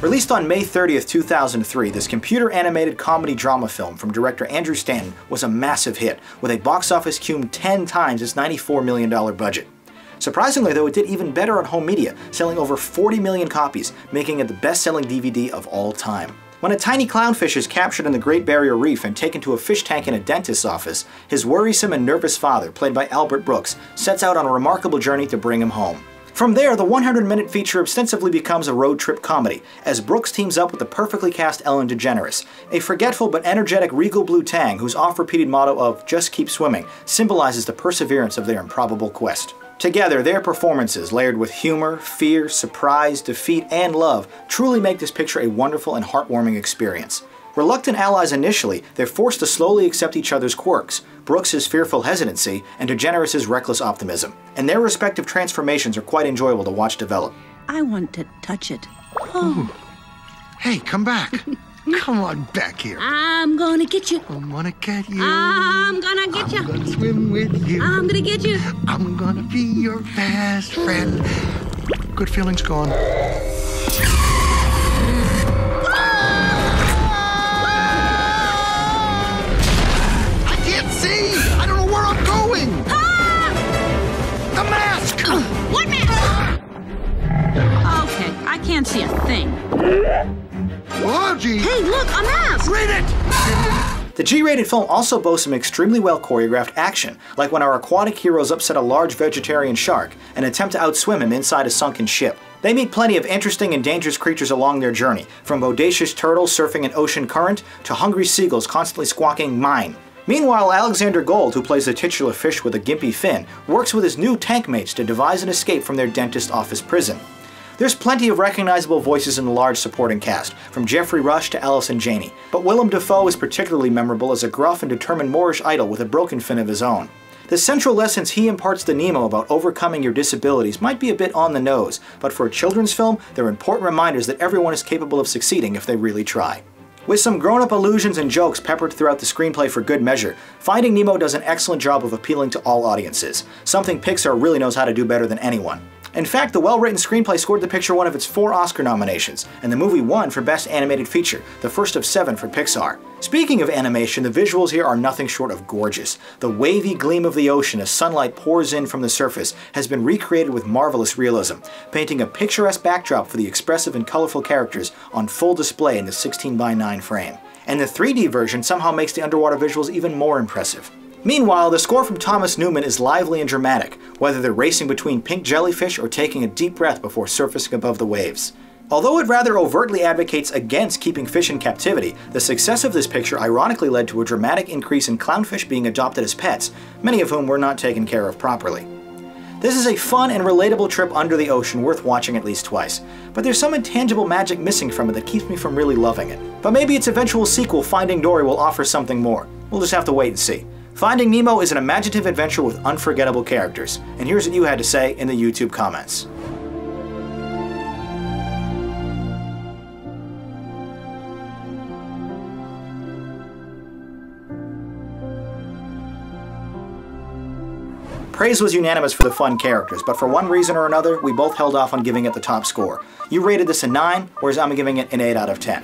Released on May 30th, 2003, this computer-animated comedy drama film from director Andrew Stanton was a massive hit, with a box office cume 10 times its $94 million budget. Surprisingly though, it did even better on home media, selling over 40 million copies, making it the best-selling DVD of all time. When a tiny clownfish is captured in the Great Barrier Reef and taken to a fish tank in a dentist's office, his worrisome and nervous father, played by Albert Brooks, sets out on a remarkable journey to bring him home. From there, the 100-minute feature ostensibly becomes a road trip comedy, as Brooks teams up with the perfectly cast Ellen DeGeneres, a forgetful but energetic regal blue tang whose oft-repeated motto of "just keep swimming" symbolizes the perseverance of their improbable quest. Together, their performances, layered with humor, fear, surprise, defeat, and love, truly make this picture a wonderful and heartwarming experience. Reluctant allies initially, they're forced to slowly accept each other's quirks, Brooks' fearful hesitancy, and DeGeneres' reckless optimism. And their respective transformations are quite enjoyable to watch develop. I want to touch it. Oh. Hey, come back. Come on back here. I'm gonna get you. I'm gonna get you. I'm gonna get you. I'm gonna swim with you. I'm gonna get you. I'm gonna be your best friend. Good feelings gone. What mask? Okay, I can't see a thing. Logie! Hey, look, a mask! Read it! The G-rated film also boasts some extremely well choreographed action, like when our aquatic heroes upset a large vegetarian shark and attempt to outswim him inside a sunken ship. They meet plenty of interesting and dangerous creatures along their journey, from bodacious turtles surfing an ocean current to hungry seagulls constantly squawking "mine." Meanwhile, Alexander Gold, who plays the titular fish with a gimpy fin, works with his new tank mates to devise an escape from their dentist office prison. There's plenty of recognizable voices in the large supporting cast, from Geoffrey Rush to Allison Janney, but Willem Dafoe is particularly memorable as a gruff and determined Moorish idol with a broken fin of his own. The central lessons he imparts to Nemo about overcoming your disabilities might be a bit on the nose, but for a children's film, they're important reminders that everyone is capable of succeeding if they really try. With some grown-up allusions and jokes peppered throughout the screenplay for good measure, Finding Nemo does an excellent job of appealing to all audiences, something Pixar really knows how to do better than anyone. In fact, the well-written screenplay scored the picture one of its 4 Oscar nominations, and the movie won for Best Animated Feature, the first of 7 for Pixar. Speaking of animation, the visuals here are nothing short of gorgeous. The wavy gleam of the ocean as sunlight pours in from the surface has been recreated with marvelous realism, painting a picturesque backdrop for the expressive and colorful characters on full display in the 16:9 frame. And the 3D version somehow makes the underwater visuals even more impressive. Meanwhile, the score from Thomas Newman is lively and dramatic, whether they're racing between pink jellyfish or taking a deep breath before surfacing above the waves. Although it rather overtly advocates against keeping fish in captivity, the success of this picture ironically led to a dramatic increase in clownfish being adopted as pets, many of whom were not taken care of properly. This is a fun and relatable trip under the ocean worth watching at least twice, but there's some intangible magic missing from it that keeps me from really loving it. But maybe its eventual sequel, Finding Dory, will offer something more. We'll just have to wait and see. Finding Nemo is an imaginative adventure with unforgettable characters, and here's what you had to say in the YouTube comments. Praise was unanimous for the fun characters, but for one reason or another, we both held off on giving it the top score. You rated this a 9, whereas I'm giving it an 8 out of 10.